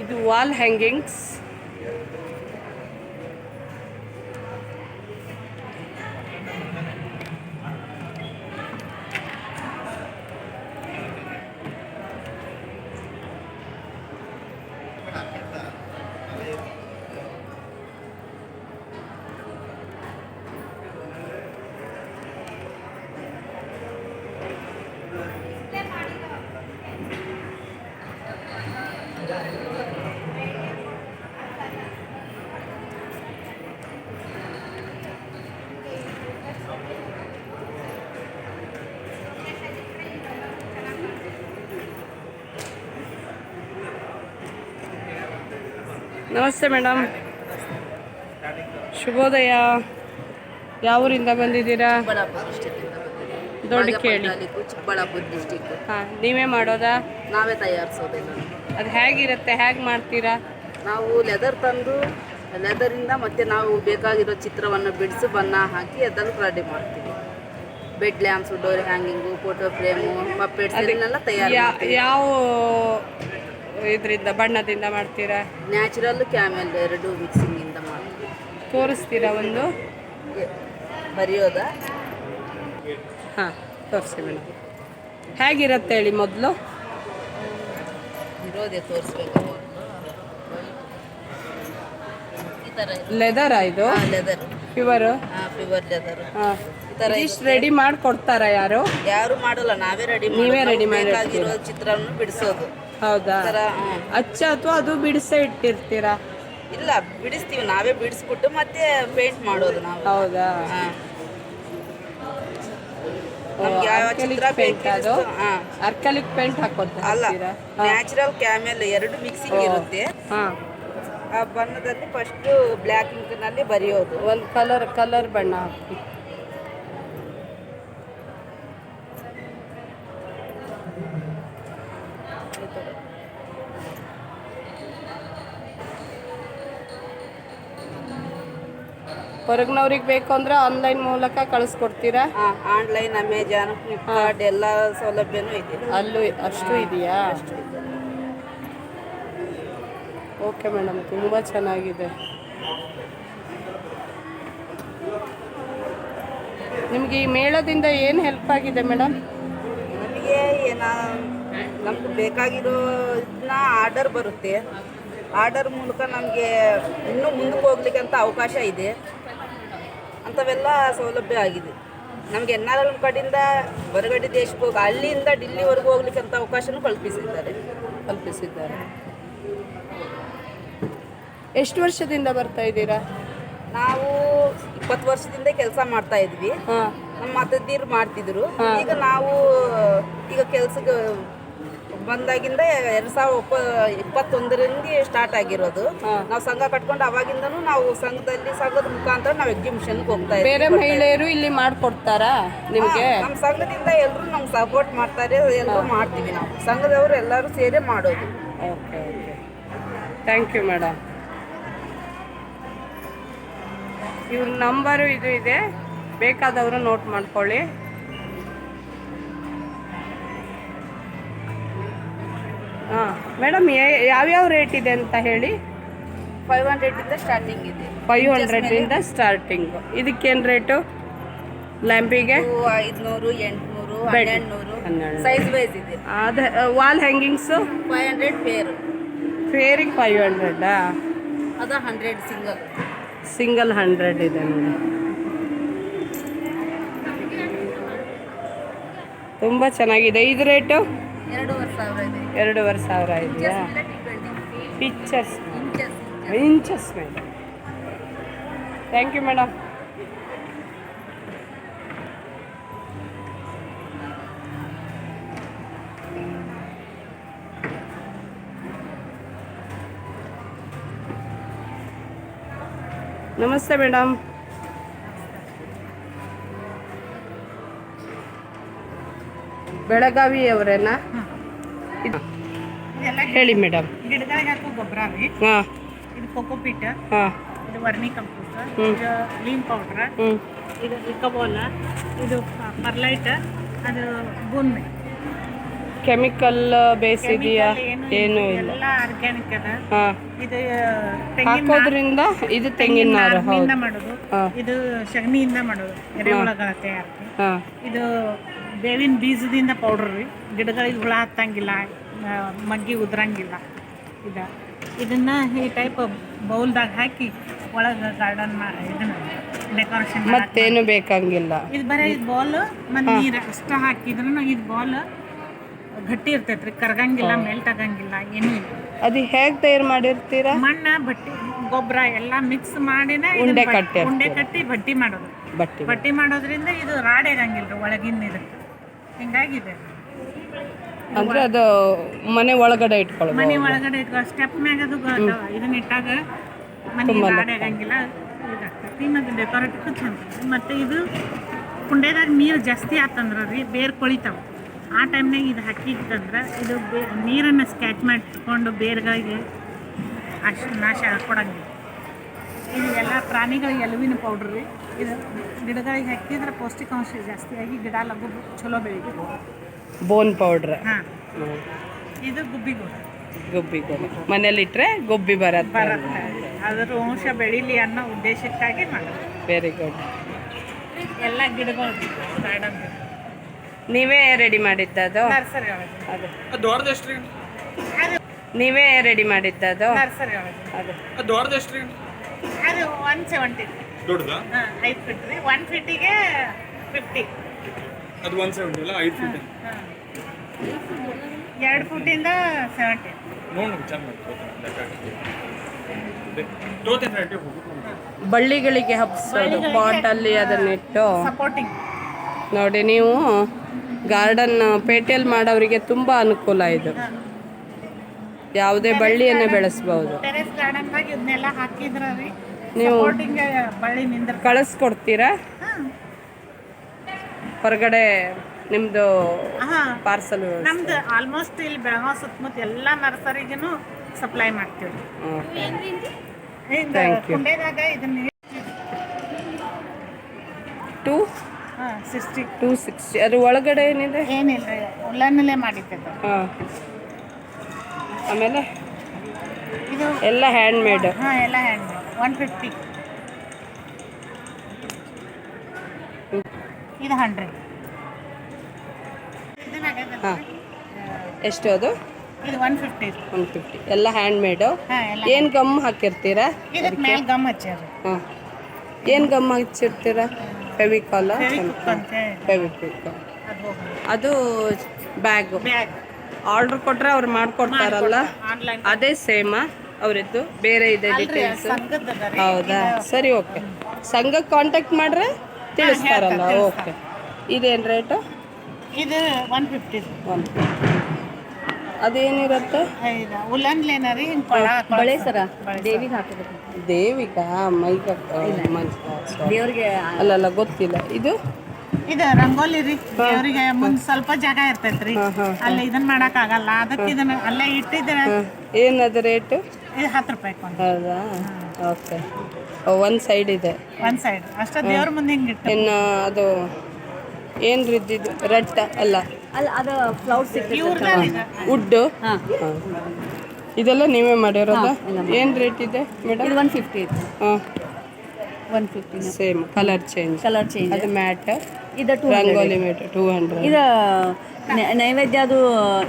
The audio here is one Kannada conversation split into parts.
ಇದು ವಾಲ್ ಹ್ಯಾಂಗಿಂಗ್ಸ್. ನಮಸ್ತೆ ಮೇಡಮ್, ಶುಭೋದಯ. ಯಾವ ಊರಿಂದ ಬಂದಿದ್ದೀರಾ? ದೊಡ್ಡ ಕೇಳಿ, ಚಿಕ್ಕಬಳ್ಳಾಪುರ ಡಿಸ್ಟಿಕ್. ಹಾಂ, ನೀವೇ ಮಾಡೋದಾ? ನಾವೇ ತಯಾರಿಸೋದಿಲ್ಲ. ಅದು ಹೇಗಿರುತ್ತೆ, ಹೇಗೆ ಮಾಡ್ತೀರಾ? ನಾವು ಲೆದರ್ ತಂದು ಲೆದರಿಂದ ಮತ್ತೆ ನಾವು ಬೇಕಾಗಿರೋ ಚಿತ್ರವನ್ನು ಬಿಡಿಸಿ ಬಣ್ಣ ಹಾಕಿ ಅದನ್ನು ರೆಡಿ ಮಾಡ್ತೀವಿ. Bed lamps, door hanging, photo frame, puppets ಇದನ್ನೆಲ್ಲ ತಯಾರು ಮಾಡ್ತೀವಿ. ಯಾವ ಇದರಿಂದ ಬಣ್ಣದಿಂದ ಮಾಡ್ತೀರಾ? ನ್ಯಾಚುರಲ್, ಕ್ಯಾಮೆಲ್ ಎರಡು ಮಿಕ್ಸಿಂಗಿಂದ ಮಾಡ್ತೀವಿ. ತೋರಿಸ್ತೀರಾ ಒಂದು? ಬರೆಯೋದಾ? ಹಾಂ, ತೋರಿಸಿ ಮೇಡಮ್. ಹೇಗಿರುತ್ತೆ ಹೇಳಿ ಮೊದಲು. ಇರೋದೇ ತೋರಿಸ್ಬೇಕು. ಈ ಥರ ಲೆದರಾ ಇದು? Leather, pure? ಹಾಂ, ಪ್ಯೂರ್ ಲೆದರ್. ಹಾಂ, ಇಷ್ಟು ರೆಡಿ ಮಾಡಿ ಕೊಡ್ತಾರಾ? ಯಾರು ಮಾಡಲ್ಲ, ನಾವೇ ನೀವೇ ರೆಡಿ ಮಾಡಿ ಬೇಕಾಗಿರೋ ಚಿತ್ರವನ್ನು ಬಿಡಿಸೋದು. ಹೌದಾ? ಥರ ಅಚ್ಚ ಅಥವಾ ಅದು ಬಿಡಿಸೇ ಇಟ್ಟಿರ್ತೀರಾ? ಇಲ್ಲ, ಬಿಡಿಸ್ತೀವಿ, ನಾವೇ ಬಿಡಿಸ್ಬಿಟ್ಟು ಮತ್ತೆ ಪೇಂಟ್ ಮಾಡೋದು ನಾವು. ಹೌದಾ? ನಮ್ಗೆ ಯಾವ ಚಿತ್ರ ಅದು ಅರ್ಕಲಿಕ್ ಪೇಂಟ್ ಅಲ್ಲ, ಹಾಕೋತೀರಾ? ನ್ಯಾಚುರಲ್, ಕ್ಯಾಮೆಲ್ ಎರಡು ಮಿಕ್ಸಿಂಗ್ ಇರುತ್ತೆ. ಹಾಂ, ಆ ಬಣ್ಣದಲ್ಲಿ ಫಸ್ಟು ಬ್ಲ್ಯಾಕ್ ಇಂಕ್ನಲ್ಲಿ ಬರೆಯೋದು. ಒಂದು ಕಲರ್ ಬಣ್ಣ ಹಾಕಿ. ಹೊರಗಿನವ್ರಿಗೆ ಬೇಕು ಅಂದರೆ ಆನ್ಲೈನ್ ಮೂಲಕ ಕಳಿಸ್ಕೊಡ್ತೀರಾ? ಹಾಂ, ಆನ್ಲೈನ್, ಅಮೆಜಾನ್, ಫ್ಲಿಪ್ಕಾರ್ಟ್ ಎಲ್ಲ ಸೌಲಭ್ಯನೂ ಇದೆ. ಅಲ್ಲೂ ಅಷ್ಟು ಇದೆಯಾ? ಓಕೆ ಮೇಡಮ್, ತುಂಬ ಚೆನ್ನಾಗಿದೆ. ನಿಮಗೆ ಈ ಮೇಳದಿಂದ ಏನು ಹೆಲ್ಪ್ ಆಗಿದೆ ಮೇಡಮ್? ನಮಗೆ ನಮ್ಗೆ ಬೇಕಾಗಿರೋ ಇದನ್ನ ಆರ್ಡರ್ ಬರುತ್ತೆ. ಆರ್ಡರ್ ಮೂಲಕ ನಮಗೆ ಇನ್ನೂ ಮುಂದಕ್ಕೆ ಹೋಗ್ಲಿಕ್ಕೆ ಅಂತ ಅವಕಾಶ ಇದೆ. ಅಂಥವೆಲ್ಲ ಸೌಲಭ್ಯ ಆಗಿದೆ ನಮಗೆ. NRL ಕಡೆಯಿಂದ ಹೊರಗಡೆ ದೇಶಕ್ಕೆ ಹೋಗಿ ಹಳ್ಳಿಯಿಂದ ಡಿಲ್ಲಿವರೆಗೂ ಹೋಗ್ಲಿಕ್ಕೆ ಅಂತ ಅವಕಾಶನೂ ಕಲ್ಪಿಸಿದ್ದಾರೆ. ಎಷ್ಟು ವರ್ಷದಿಂದ ಬರ್ತಾ ಇದ್ದೀರಾ? ನಾವು 20 ವರ್ಷದಿಂದ ಕೆಲಸ ಮಾಡ್ತಾ ಇದ್ವಿ. ನಮ್ಮ ಅತ್ತಿದ್ದೀರು ಮಾಡ್ತಿದ್ರು. ಈಗ ನಾವು ಕೆಲಸಕ್ಕೆ ಬಂದಾಗಿಂದ 2021ರಿಂದ ಸ್ಟಾರ್ಟ್ ಆಗಿರೋದು. ನಾವು ಸಂಘ ಕಟ್ಕೊಂಡು ಅವಾಗಿಂದನೂ ನಾವು ಸಂಘದ ಮುಖಾಂತರ ನಾವು ಎಕ್ಸಿಬಿಷನ್ಗೆ ಹೋಗ್ತಾ ಇದ್ದೀವಿ. ಬೇರೆ ಮಹಿಳೆಯರು ಇಲ್ಲಿ ಮಾಡ್ಕೊಡ್ತಾರಾ ನಿಮಗೆ? ನಮ್ಮ ಸಂಘದಿಂದ ಎಲ್ಲರೂ ನಮ್ಗೆ ಸಪೋರ್ಟ್ ಮಾಡ್ತಾರೆ. ಎಲ್ಲರೂ ಮಾಡ್ತೀವಿ, ನಾವು ಸಂಘದವರು ಎಲ್ಲರೂ ಸೇರಿ ಮಾಡೋದು. Okay, thank you madam. ಇವ್ರ ನಂಬರು ಇದು ಇದೆ, ಬೇಕಾದವರು ನೋಟ್ ಮಾಡ್ಕೊಳ್ಳಿ. ಹಾಂ ಮೇಡಮ್, ಯಾವ್ಯಾವ ರೇಟ್ ಇದೆ ಅಂತ ಹೇಳಿ? 500 ಸ್ಟಾರ್ಟಿಂಗ್ ಇದೆ. 500 ಸ್ಟಾರ್ಟಿಂಗು. ಇದಕ್ಕೇನು ರೇಟು? ಲ್ಯಾಂಪಿಗೆ 500, 800, 1200 ಸೈಜ್ ವೈಸ್ ಇದೆ. ಅದು ವಾಲ್ ಹ್ಯಾಂಗಿಂಗ್ಸು 500 ಫೇರಿಗೆ 500. ಅದು 100 ಸಿಂಗಲ್ 100 ಇದೆ ನೋಡಿ. ತುಂಬ ಚೆನ್ನಾಗಿದೆ. ಇದು ರೇಟು 2,500 ಇದೆ. 2,500 ಇದೆಯಾ? Pictures inches madam. Thank you madam. ನಮಸ್ತೆ ಮೇಡಮ್. ಬೆಳಗಾವಿಯವರೇನಾ? ಹೇಳಿ ಮೇಡಮ್. ಗಿಡಗಳಿಗೆ ಹಾಕೋ ಗೊಬ್ಬರ ರೀ. ಹಾಂ, ಇದು ಕೊಕೋಪಿಟ್, ಹಾಂ, ಇದು ವರ್ಮಿ ಕಂಪೋಸ್ಟ್, ಇದು ಲೀಮ್ ಪೌಡ್ರ್, ಇದು ಇಕಬೋಲ, ಇದು ಪರ್ಲೈಟ್, ಅದು ಭೂಮಿ. ಕೆಮಿಕಲ್ ಬೇಸ್ ಇದೆಯಾ? ಏನು ಏನೂ ಇಲ್ಲ. ಎಲ್ಲ ಆರ್ಗ್ಯಾನಿಕ್ ಅದ. ಹಾಂ, ಇದು ತೆಂಗಿನ ಹಾಕೋದ್ರಿಂದ ಇದು ತೆಂಗಿನ ನಾರು. ನಾರಿನಿಂದ ಹೌದು. ಮಾಡೋದು. ಹಾಂ ಇದು ಸಗಣಿಯಿಂದ ಮಾಡೋದು, ಎರೆಹುಳಗಳ ತಯಾರಿಕೆ. ಹಾಂ ಇದು ಬೇವಿನ ಬೀಜದಿಂದ ಪೌಡ್ರ್ ರೀ. ಗಿಡಗಳಿಗೆ ಹುಳ ಹತ್ತಂಗಿಲ್ಲ, ಮಗ್ಗಿ ಉದ್ರಂಗಿಲ್ಲ. ಇದನ್ನ ಈ ಟೈಪ್ ಬೌಲ್ದಾಗ ಹಾಕಿ ಒಳಗೆ ಗಾರ್ಡನ್ ಇದನ್ನ ಡೆಕೋರೇಷನ್. ಮತ್ತೇನು ಬೇಕಂಗಿಲ್ಲ. ಇದು ಬರೀ ಇದು ಬಾಲ್ ಮತ್ತು ನೀರು ಅಷ್ಟ ಹಾಕಿದ್ರೂ ಇದು ಬಾಲ್ ಗಟ್ಟಿ ಇರ್ತೈತ್ರಿ, ಕರಗಂಗಿಲ್ಲ, ಮೆಲ್ಟ್ ಆಗಂಗಿಲ್ಲ, ಏನೂ ಇಲ್ಲ. ಅದು ಹೇಗೆ ತಯಾರು ಮಾಡಿರ್ತೀರಾ? ಮಣ್ಣ, ಬಟ್ಟಿ, ಗೊಬ್ಬರ ಎಲ್ಲ ಮಿಕ್ಸ್ ಮಾಡಿನೇ ಉಂಡೆ ಕಟ್ಟಿ ಉಂಡೆ ಕಟ್ಟಿ ಬಟ್ಟಿ ಮಾಡೋದು. ಬಟ್ಟಿ ಮಾಡೋದ್ರಿಂದ ಇದು ರಾಡ್ ಆಗಂಗಿಲ್ಲ ಒಳಗಿನ ಇದಕ್ಕೆ. ಹಿಂಗಾಗಿದೆ. ಅಂದ್ರೆ ಅದು ಮನೆ ಒಳಗಡೆ ಇಟ್ಕೊಳ್ಳೋದು. ಮನೆ ಒಳಗಡೆ ಇಟ್ಕೊ ಸ್ಟೆಪ್ ಮ್ಯಾಗ ಅದು ಇದನ್ನ ಇಟ್ಟಾಗ ಮನೆ ರಾಡ್ ಆಗಂಗಿಲ್ಲ, ಇದಾಗ್ತೈತಿ. ಮತ್ತು ಡೆಕೋರೇಟಿವ್ ಚಂದ. ಮತ್ತು ಇದು ಕುಂಡೆದಾಗ ನೀರು ಜಾಸ್ತಿ ಆತಂದ್ರೆ ರೀ ಬೇರೆ ಕೊಳಿತಾವೆ. ಆ ಟೈಮ್ನಾಗ ಇದು ಹಾಕಿತ್ತಂದ್ರೆ ಇದು ನೀರನ್ನು ಸ್ಕ್ಯಾಚ್ ಮಾಡಿಟ್ಕೊಂಡು ಬೇರ್ಗಳಿಗೆ ಅಷ್ಟು ನಾಶ ಕೊಡಂಗಿಲ್ಲ. ಇದು ಎಲ್ಲ ಪ್ರಾಣಿಗಳಿಗೆ ಎಲುವಿನ ಪೌಡ್ರ್ ರೀ. ಇದು ಗಿಡಗಳಿಗೆ ಹಾಕಿದ್ರೆ ಪೌಷ್ಟಿಕಾಂಶ ಜಾಸ್ತಿಯಾಗಿ ಗಿಡ ಲಘು ಚಲೋ ಬೆಳಿತೀವಿ. ಬೋನ್ ಪೌಡ್ರ್. ಹಾಂ, ಇದು ಗುಬ್ಬಿಗೋಡ. ಗುಬ್ಬಿಗೋಡ ಮನೇಲಿಟ್ರೆ ಗುಬ್ಬಿ ಬರುತ್ತೆ. ಅದರ ವಂಶ ಬೆಳೀಲಿ ಅನ್ನೋ ಉದ್ದೇಶಕ್ಕಾಗಿ ಮಾಡೋದು. Very good. ಎಲ್ಲ ಗಿಡಗಳು ಗಾರ್ಡನ್ ನೀವೇ ರೆಡಿ ಮಾಡಿದ್ದದು? ನರ್ಸರಿ ಒಳಗೆ. ನೀವೇ ರೆಡಿ ಮಾಡಿದ್ದದು? ನರ್ಸರಿ ಒಳಗೆ. ಅದು ಅದು 170. ಹಾಂ, 5 ಫೀಟ್ ರೀ. 1 ಫೀಟಿಗೆ 50. ಅದು 170 ಅಲ್ಲ, 5 ಫೀಟ್. 2 ಫೀಟಿಂದ 70. ನೋಡಿ ಚೆನ್ನಾಗಿ ತೋತೆ ಹೋಗಿ ಬಳ್ಳಿಗಳಿಗೆ ಹಬ್ಸೋದು ಪಾಟಲ್ಲಿ ಅದನ್ನಿಟ್ಟು. ಸಪೋರ್ಟಿಂಗ್ ನೋಡಿ, ನೀವು ಗಾರ್ಡನ್ ಪೇಟೆಯಲ್ಲಿ ಮಾಡೋರಿಗೆ ತುಂಬ ಅನುಕೂಲ ಇದು. ಯಾವುದೇ ಬಳ್ಳಿಯನ್ನು ಬೆಳೆಸ್ಬೋದು. ಟೆರೆಸ್ ಗಾರ್ಡನ್ದಾಗ ಇದನ್ನೆಲ್ಲ ಹಾಕಿದ್ರ ರೀ ನೀವು ಸಪೋರ್ಟಿಂಗ್ ಬಳ್ಳಿ ನಿಂದ್ರ ಕಳಿಸ್ಕೊಡ್ತೀರಾ ಹೊರಗಡೆ? ನಿಮ್ಮದು ಹಾಂ, ಪಾರ್ಸಲ್ ನಮ್ದು ಆಲ್ಮೋಸ್ಟ್ ಇಲ್ಲಿ ಬೆಳಗಾವಿ ಸುತ್ತಮುತ್ತ ಎಲ್ಲ ನರ್ಸರಿಗೂ ಸಪ್ಲೈ ಮಾಡ್ತೀವಿ. ಕುಂಡೆದಾಗ ಇದನ್ನ 260. ಅದ್ರ ಒಳಗಡೆ ಏನಿದೆ? ಏನಿಲ್ಲ ರೀ, ಉಲ್ಲನ್ನಲ್ಲೇ ಮಾಡಿದ್ದದು. ಹಾಂ, ಆಮೇಲೆ ಇದು ಎಲ್ಲ ಹ್ಯಾಂಡ್ ಮೇಡ್. ಹಾಂ, ಎಲ್ಲ ಹ್ಯಾಂಡ್ 150. ಇದು 100. ಹಾಂ, ಎಷ್ಟು ಅದು? ಇದು 150. 150. ಎಲ್ಲ ಹ್ಯಾಂಡ್ ಮೇಡು. ಹಾಂ, ಎಲ್ಲ ಏನು ಗಮ್ ಹಾಕಿರ್ತೀರಾ? ಇದಕ್ಕೆ ಮೇಲೆ ಗಮ್ ಹಚ್ಚಾರ. ಹಾಂ, ಏನು ಗಮ್ ಹಚ್ಚಿರ್ತೀರಾ? ಫೆವಿಕಾಲ? ಫೆವಿಕ್ವಿಕ್. ಅದು ಬ್ಯಾಗು. ಬ್ಯಾಗ್ ಆರ್ಡ್ರ್ ಕೊಟ್ಟರೆ ಅವ್ರು ಮಾಡಿಕೊಡ್ತಾರಲ್ಲ, ಆನ್ಲೈನ್ ಅದೇ ಸೇಮಾ ಅವರಿದ್ದು? ಬೇರೆ ಇದೆ ಡೀಟೇಲ್ಸ್? ಸಂಘದ ಹೌದಾ? ಸರಿ, ಓಕೆ. ಸಂಘಕ್ಕೆ ಕಾಂಟ್ಯಾಕ್ಟ್ ಮಾಡ್ರೆ ತಿಳಿಸ್ತಾರಲ್ಲ? ಓಕೆ. ಇದೇನು ರೇಟು? ಇದು 150. ಅದೇನಿರುತ್ತೆ? ಉಲ್ಲನ್ಲೇನ ರೀ, ಬಳೆ ಸರ ದೇವಿಗೆ ಹಾಕಬೇಕು. ದೇವಿಗ ಮೈಗ ದೇವ್ರಿಗೆ ಅಲ್ಲಲ್ಲ, ಗೊತ್ತಿಲ್ಲ. ಇದು ರಂಗೋಲಿ ರೀ. ದೇವರಿಗೆ ಮುಂದೆ ಸ್ವಲ್ಪ ಜಾಗ ಇರ್ತೈತ್ರಿ, ಅಲ್ಲಿ ಇದನ್ನ ಮಾಡಕ್ ಆಗಲ್ಲ. ಅದಕ್ಕೆ ಇದನ್ನ ಅಲ್ಲೇ ಇಟ್ಟಿದ್ರೆ ಏನದು ರೇಟು? ಇದು 10 ರೂಪಾಯಿ. ಹೌದಾ? ಓಕೆ. ಒಂದು ಸೈಡ್ ಇದೆ, ಒಂದ್ ಸೈಡ್ ಅಷ್ಟೇ ದೇವ್ರ ಮುಂದೆ ಹಿಂಗೆ ಇಟ್ಟು. ಇನ್ನು ಅದು ಏನು ಇದ್ದಿದ್ದು ರಟ್ಟ ಅಲ್ಲ, ಅಲ್ಲ ಅದು ಫ್ಲವರ್ ಸಿಕ್ಕಿದೆ. ವುಡ್ಡು. ಹಾಂ, ಇದೆಲ್ಲ ನೀವೇ ಮಾಡಿರೋದು? ಏನು ರೇಟ್ ಇದೆ ಮೇಡಮ್? ಇದು 150 ಇತ್ತು. ಹಾಂ, 150 ಸೇಮ್ ಕಲರ್ ಚೇಂಜ್. ಅದು ಮ್ಯಾಟ್. ಇದು 200. ರಂಗೋಲಿ ಮ್ಯಾಟ್ 200. ಇದು ನೈವೇದ್ಯ ಅದು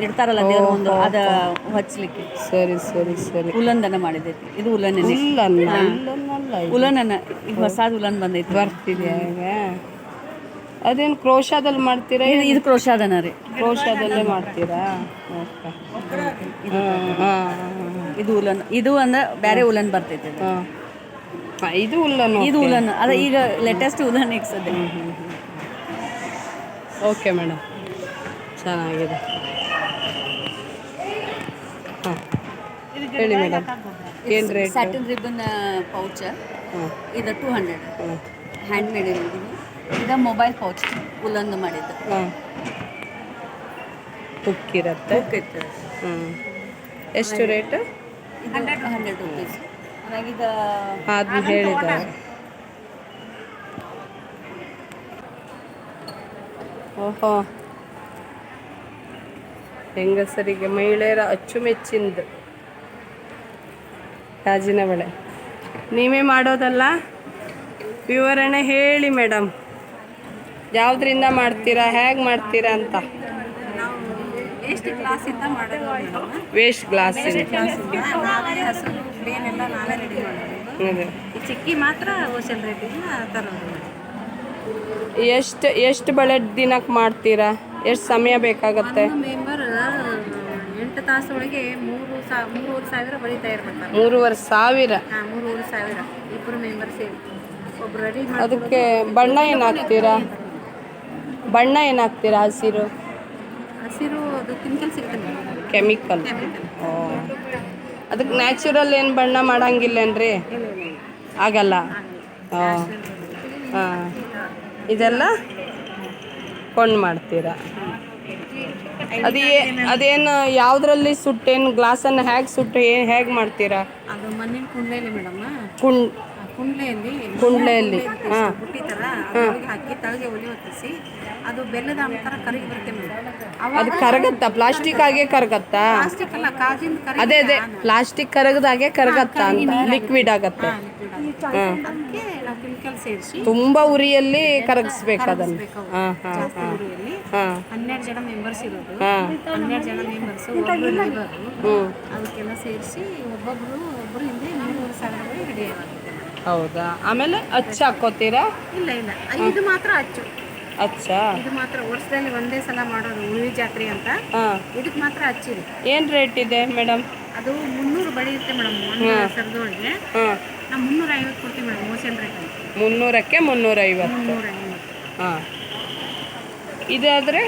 ಇಡ್ತಾರಲ್ಲ ದೇವ್ರ ಮುಂದೆ, ಅದು ಹಚ್ಚಲಿಕ್ಕೆ. ಸರಿ ಸರಿ ಸರಿ. ಉಲ್ಲಂದನ ಮಾಡಿದೈತಿ. ಇದು ಉಲ್ಲನ್ನೇ. ಇಲ್ಲನ್ನಲ್ಲ, ಉಲ್ಲನ್ನ ಈಗ ಹೊಸಾದ ಉಲ್ಲನ್ ಬಂದೈತಿ. ಬರ್ತಿದ್ಯಾ ಈಗ? ಅದೇನು ಕ್ರೋಶಾದಲ್ಲಿ ಮಾಡ್ತೀರಾ? ಇದು ಕ್ರೋಶಾದನ ರೀ. ಕ್ರೋಶಾದಲ್ಲೇ ಮಾಡ್ತೀರಾ? ಓಕೆ. ಇದು ಉಲ್ಲನ್. ಇದು ಅಂದ್ರೆ ಬೇರೆ ಉಲ್ಲನ್ ಬರ್ತೈತಿ ಅದು. ಹಾಂ, ಇದು ಉಲ್ಲನ್. ಇದು ಉಲ್ಲನ್ ಅದ ಈಗ ಲೇಟೆಸ್ಟ್ ಉಲ್ಲನ್ ಈಗ ಸದ್ಯ. ಓಕೆ ಮೇಡಮ್, ಚೆನ್ನಾಗಿದೆ. ಹಾಂ, ಹೇಳಿ ಮೇಡಮ್, ಏನು ರೇಟ್? Satin ribbon pouch. ಇದು 200. ಹ್ಯಾಂಡ್ ಮೇಡ್ ಇರೋದು. ಇದು ಮೊಬೈಲ್ ಪೌಚ್ ಉಲ್ಲಂದು ಮಾಡಿದ್ದು. ಹಾಂ, ಹುಕ್ ಇರುತ್ತೆ. ಹ್ಞೂ, ಎಷ್ಟು ರೇಟು? ಇದು 100 ರೂಪೀಸ್. ನನಗೀಗ ಅದು ಹೇಳಿದ. ಓಹೋ, ಹೆಂಗಸರಿಗೆ ಮಹಿಳೆಯರ ಅಚ್ಚುಮೆಚ್ಚಿಂದು ಗಾಜಿನ ಬಳೆ. ನೀವೇ ಮಾಡೋದಲ್ಲ? ವಿವರಣೆ ಹೇಳಿ ಮೇಡಮ್, ಯಾವುದರಿಂದ ಮಾಡ್ತೀರಾ, ಹೇಗೆ ಮಾಡ್ತೀರಾ ಅಂತ. ನಾವು ವೇಸ್ಟ್ ಗ್ಲಾಸಿಂದ ಮಾಡೋದು ಮೇಡಮ್. ವೇಸ್ಟ್ ಗ್ಲಾಸಿಂದ. ನಾವೇ ಹಸು ಬೇನೆಲ್ಲ ನಾವೇ ರೆಡಿ ಮಾಡೋದು. ಅದೇ. ಈ ಚಿಕ್ಕಿ ಮಾತ್ರ ಹೋಲ್ಸೇಲ್ ರೇಟಿಗೆ ತರೋದು. ಎಷ್ಟು ಬಳೆ ದಿನಕ್ಕೆ ಮಾಡ್ತೀರಾ? ಎಷ್ಟು ಸಮಯ ಬೇಕಾಗತ್ತೆ? ಒಂದು ಮೆಂಬರ್ 8 ತಾಸು ಒಳಗೆ 3,500 ಬಳಿ ತಯಾರು ಮಾಡ್ತಾರೆ. 3,500. ಹಾಂ, 3,500 ಇಬ್ಬರು ಮೆಂಬರ್ ಸೇರಿ ಒಬ್ರು ರೆಡಿ ಮಾಡಿ. ಅದಕ್ಕೆ ಬಣ್ಣ ಏನು ಹಾಕ್ತೀರಾ? ಬಣ್ಣ ಏನು ಹಾಕ್ತೀರಾ? ಹಸಿರು ಹಸಿರು ಅದು ಕೆಮಿಕಲ್ ಸಿಗ್ತದೆ. ಕೆಮಿಕಲ್. ಓ, ಅದಕ್ಕೆ ನ್ಯಾಚುರಲ್ ಏನು ಬಣ್ಣ ಮಾಡಂಗಿಲ್ಲೇನ್ರಿ? ಆಗಲ್ಲ. ಹಾಂ ಹಾಂ, ಇದೆಲ್ಲ ಕೊಂಡು ಮಾಡ್ತೀರಾ? ಅದೇನು ಯಾವುದ್ರಲ್ಲಿ ಸುಟ್ಟೇನು ಗ್ಲಾಸನ್ನು ಹೇಗೆ ಸುಟ್ಟು ಹೇಗೆ ಮಾಡ್ತೀರಾ? ಅದು ಮಣ್ಣಿನ ಕುಂಡ್ಲೆಯಲ್ಲಿ ಮೇಡಮ್. ಕುಂಡ್ಲೆಯಲ್ಲಿ ಹಾಂ ಬುಟ್ಟಿ ಥರ ಅದ್ರೊಳಗೆ ಹಾಕಿ ತಳಗೆ ಒಲೆ ಹೊತ್ತಿಸಿ ಅದು ಬೆಲ್ಲದ ಥರ ಕರಗಿ ಬರುತ್ತೆ ಮೇಡಮ್. ಅದು ಕರಗತ್ತಾ? ಪ್ಲಾಸ್ಟಿಕ್ ಆಗೇ ಕರಗತ್ತಾ? ಪ್ಲಾಸ್ಟಿಕ್ ಅಲ್ಲ, ಕಾಜಿಂದ ಕರಗಿ. ಅದೇ ಪ್ಲಾಸ್ಟಿಕ್ ಕರಗದಾಗೆ ಕರಗತ್ತಾ ಅಂತ? ಲಿಕ್ವಿಡ್ ಆಗತ್ತೆ. ಹಾಂ, ಅದಕ್ಕೆ ನಾವು ಕೆಮಿಕಲ್ ಸೇರಿಸಿ ತುಂಬ ಉರಿಯಲ್ಲಿ ಕರಗಿಸ್ಬೇಕು ಅದನ್ನು. ಹಾಂ ಹಾಂ ಹಾಂ ಉರಿಯಲ್ಲಿ ಹಾಂ 12 ಜನ ಮೆಂಬರ್ಸ್ ಇರೋದು. ಹಾಂ 12 ಜನ ಮೆಂಬರ್ಸ್ ಒಬ್ಬರು ಲೇಬರು. ಹ್ಞೂ, ಅದಕ್ಕೆಲ್ಲ ಸೇರಿಸಿ ಒಬ್ಬರು ಹಿಂದೆ 3,500 ರೆಡಿ ಆಗುತ್ತೆ. ಹೌದಾ? ಆಮೇಲೆ ಅಚ್ಚು ಹಾಕೋತೀರಾ? ಇಲ್ಲ, ಇದು ಮಾತ್ರ ಅಚ್ಚು. ಅಚ್ಚಾ? ಇದು ಮಾತ್ರ ವರ್ಷದಲ್ಲಿ ಒಂದೇ ಸಲ ಮಾಡೋದು, ಉಳಿವಿ ಜಾತ್ರೆ ಅಂತ. ಹಾಂ, ಇದಕ್ಕೆ ಮಾತ್ರ ಹಚ್ಚಿದೆ. ಏನು ರೇಟ್ ಇದೆ ಮೇಡಮ್? ಅದು 300 ಬಳಿ ಇರುತ್ತೆ ಮೇಡಮ್. ಒಂದು ಸರದೊಳಗೆ ಹಾಂ, ನಾವು 350 ಕೊಡ್ತೀವಿ ಮೇಡಮ್, ಹೋಲ್ಸೇಲ್ ರೇಟ್ ಅಂತ. 300ಕ್ಕೆ 350. 350 ಹಾಂ, ಇದಾದರೆ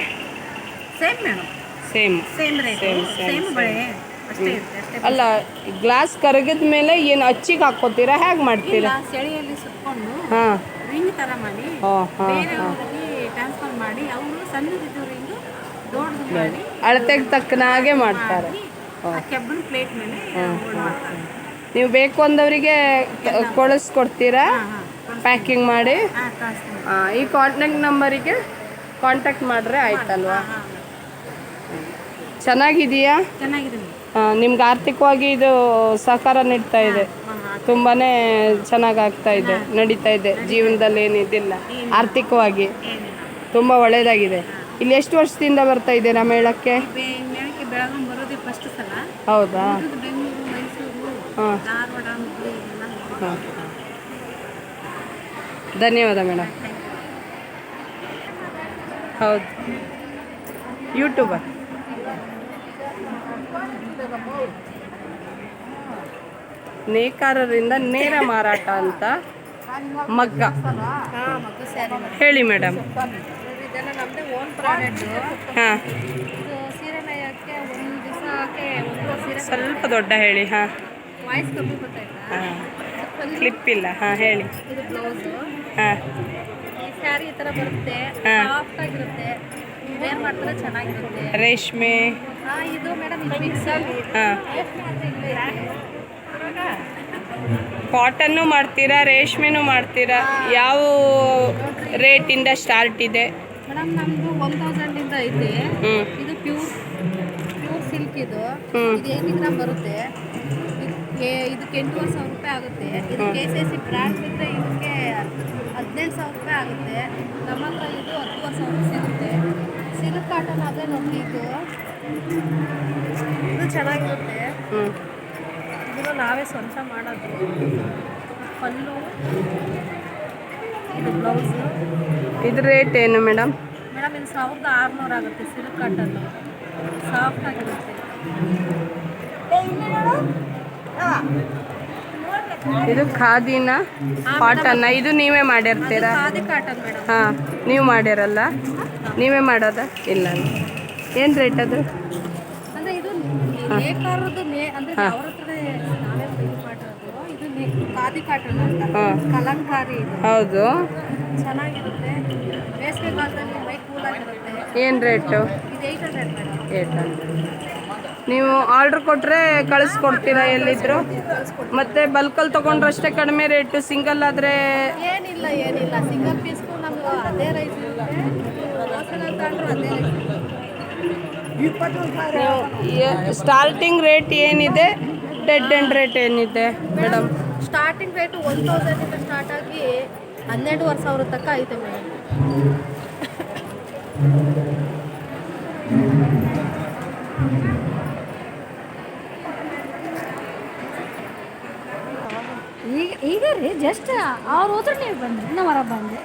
same madam. Same rate, same ಬಳೆ ಅಷ್ಟೇ ಇರುತ್ತೆ, ಅಷ್ಟೇ. ಅಲ್ಲ, ಗ್ಲಾಸ್ ಕರಗಿದ ಮೇಲೆ ಏನು ಅಚ್ಚಿಗೆ ಹಾಕ್ಕೋತೀರಾ, ಹೇಗೆ ಮಾಡ್ತೀರಾ? ಸೆಳೆಯಲ್ಲಿ ಸುತ್ಕೊಂಡು ಹಾಂ, ರಿಂಗ್ ಥರ ಮಾಡಿ ಹಾಂ ಹಾಂ ಬೇರೆ ಊರಿಗೆ ಟ್ರಾನ್ಸ್ಫರ್ ಮಾಡಿ ಅವರು ಸಣ್ಣದಿದ್ದು ರಿಂಗು ದೊಡ್ಡದು ಮಾಡಿ ಅಳತೆಗೆ ತಕ್ಕನಾಗೆ ಮಾಡ್ತಾರೆ. ಆ ಕೆಬ್ಬನ ಪ್ಲೇಟ್ ಮೇಲೆ hold ಮಾಡ್ತಾರೆ. ನೀವು ಬೇಕು ಅಂದವರಿಗೆ ಕಳಿಸ್ಕೊಡ್ತೀರಾ ಪ್ಯಾಕಿಂಗ್ ಮಾಡಿ? ಕಳಿಸ್ತೀನಿ. ಈ ಕಾಂಟ್ಯಾಕ್ಟ್ ನಂಬರಿಗೆ ಕಾಂಟ್ಯಾಕ್ಟ್ ಮಾಡಿದ್ರೆ ಆಯ್ತಲ್ವಾ? ಚೆನ್ನಾಗಿದೆಯಾ? ಚೆನ್ನಾಗಿದೆ ಮೇಡಮ್. ನಿಮ್ಗೆ ಆರ್ಥಿಕವಾಗಿ ಇದು ಸಹಕಾರ ನೀಡ್ತಾ ಇದೆ? ತುಂಬಾ ಚೆನ್ನಾಗಾಗ್ತಾ ಇದೆ, ನಡೀತಾ ಇದೆ, ಜೀವನದಲ್ಲಿ ಏನಿದಿಲ್ಲ, ಆರ್ಥಿಕವಾಗಿ ತುಂಬ ಒಳ್ಳೆಯದಾಗಿದೆ. ಇಲ್ಲಿ ಎಷ್ಟು ವರ್ಷದಿಂದ ಬರ್ತಾ ಇದ್ದೀರಾ ಮೇಳಕ್ಕೆ? ಮೇಳಕ್ಕೆ ಬೆಳಗಾಂ ಬರೋದೇ ಫಸ್ಟ್ ಸಲ. ಹೌದಾ? ಬೆಂಗಳೂರು, ಮೈಸೂರು, ಹಾಂ ಧಾರವಾಡ, ಹುಬ್ಬಳ್ಳಿ ಎಲ್ಲ. ಹಾಂ, ಧನ್ಯವಾದ ಮೇಡಮ್. ಹೌದು, ಯೂಟ್ಯೂಬರ್. ನೇಕಾರರಿಂದ ನೇರ ಮಾರಾಟ ಅಂತ ಮಗ್ಗ. ಹೇಳಿ ಮೇಡಮ್. ಇದೆಲ್ಲ ನಮ್ಮದೇ ಓನ್ ಪ್ರಾಡಕ್ಟು. ಹಾಂ, ಇದು ಸೀರೆ ನೇಯಕ್ಕೆ ಒಂದು ದಿವಸಕ್ಕೆ ಒಂದು ಸೀರೆ. ಸ್ವಲ್ಪ ದೊಡ್ಡ ಹೇಳಿ. ಹಾಂ, ವಾಯ್ಸ್ ಕಮ್ಮಿ ಗೊತ್ತಾಯ್ತಾ? ಹಾಂ, ಕ್ಲಿಪ್ ಇಲ್ಲ. ಹಾಂ, ಹೇಳಿ. ಇದು ಬ್ಲೌಸು. ಹಾಂ, ಈ ಸ್ಯಾರಿ ಈ ಥರ ಬರುತ್ತೆ, ಹಾಂ. ಸಾಫ್ಟ್ ಆಗಿರುತ್ತೆ, ವೇರ್ ಮಾಡ್ತಾರೆ ಚೆನ್ನಾಗಿರುತ್ತೆ. ರೇಷ್ಮೆ. ಇದು ಮೇಡಮ್ ಇದು ಮಿಕ್ಸಲ್ಲಿ. ಹಾಂ, ಕಾಟನ್ನು ಮಾಡ್ತೀರಾ, ರೇಷ್ಮೆನೂ ಮಾಡ್ತೀರಾ? ಯಾವ ರೇಟಿಂದ ಸ್ಟಾರ್ಟ್ ಇದೆ ಮೇಡಮ್? ನಮ್ಮದು 1000 ಇಂದ ಐತೆ. ಹ್ಞೂ, ಇದು ಪ್ಯೂರ್ ಸಿಲ್ಕ್. ಇದು ಹ್ಞೂ, 80 ಗ್ರಾಮ್ ಬರುತ್ತೆ. ಇದಕ್ಕೆ 8,500 ರೂಪಾಯಿ ಆಗುತ್ತೆ. ಇದು KCC ಬ್ರ್ಯಾಂಡ್ ಬಿಟ್ಟರೆ ಇದಕ್ಕೆ 17,000 ರೂಪಾಯಿ ಆಗುತ್ತೆ. ನಮ್ಮ ಹತ್ರ ಇದು 10,000 ಸಿಗುತ್ತೆ. ಸಿಲ್ಕ್ ಕಾಟನ್ ಅದೇ ನೋಡಿ, ಇದು ಚೆನ್ನಾಗಿರುತ್ತೆ. ಹ್ಞೂ, ಇದನ್ನು ನಾವೇ ಸ್ವಂತ ಮಾಡೋದು. ಪಲ್ಲು, ಇದು ಬ್ಲೌಸು. ಇದು ರೇಟ್ ಏನು ಮೇಡಮ್? ಮೇಡಮ್ ಇದು 1,600 ಆಗುತ್ತೆ. ಸಿಲ್ಕ್ ಕಾಟನ್ನು ಸಾಫ್ಟ್ ಆಗಿರುತ್ತೆ. ಇದು ಖಾದಿನ ಕಾಟನ್ನ? ಇದು ನೀವೇ ಮಾಡಿರ್ತೀರಾ? Khadi cotton madam. ಹಾಂ, ನೀವು ಮಾಡಿರಲ್ಲ? ನೀವೇ ಮಾಡೋದ? ಇಲ್ಲ. ಏನು ರೇಟ್ ಅದು? ಅಂದರೆ ಇದು ನೇಕಾರದ್ದು ಅಂದರೆ ಅವ್ರ ಹತ್ರ ನಾವೇ ಇದು ಮಾಡಿರೋದು. ಇದು ಖಾದಿ ಕಾಟನ್ ಅಂತ, ಕಲಂಕಾರಿ. ಇದು ಹೌದು, ಚೆನ್ನಾಗಿರುತ್ತೆ. ಬೇಸಿಗೆ ಕಾಲದಲ್ಲಿ ಮೈ ಕೂಲಾಗಿರುತ್ತೆ. ಏನು ರೇಟು? ಇದು 800 ಮೇಡಮ್. 800. ನೀವು ಆರ್ಡ್ರ್ ಕೊಟ್ಟರೆ ಕಳಿಸ್ಕೊಡ್ತೀರಾ ಎಲ್ಲಿದ್ರು? ಮತ್ತು ಬಲ್ಕಲ್ಲಿ ತೊಗೊಂಡ್ರಷ್ಟೇ ಕಡಿಮೆ ರೇಟು, ಸಿಂಗಲ್ ಆದರೆ? ಏನಿಲ್ಲ, ಸಿಂಗಲ್ ಪೀಸ್ಗೂ ನಮ್ಗೆ ಅದೇ ರೈಸ್ ಇರುತ್ತೆ. ಹೋಲ್ಸೇಲ್ ತಗೊಂಡ್ರು ಅದೇ ರೈಸ್. ಸ್ಟಾರ್ಟಿಂಗ್ ರೇಟ್ ಏನಿದೆ, ಡೆಡ್ ಎಂಡ್ ರೇಟ್ ಏನಿದೆ ಮೇಡಮ್? ಸ್ಟಾರ್ಟಿಂಗ್ ರೇಟು 1000 ಸ್ಟಾರ್ಟ್ ಆಗಿ 12,500 ತನಕ ಐತೆ ಮೇಡಮ್. ಈಗ ರೀ ಜಸ್ಟ್ ಅವ್ರು ಹೋದ್ರೆ ನೀವು ಬಂದ್ರಿ ನಾವು ಹೊರ ಬಂದೆ.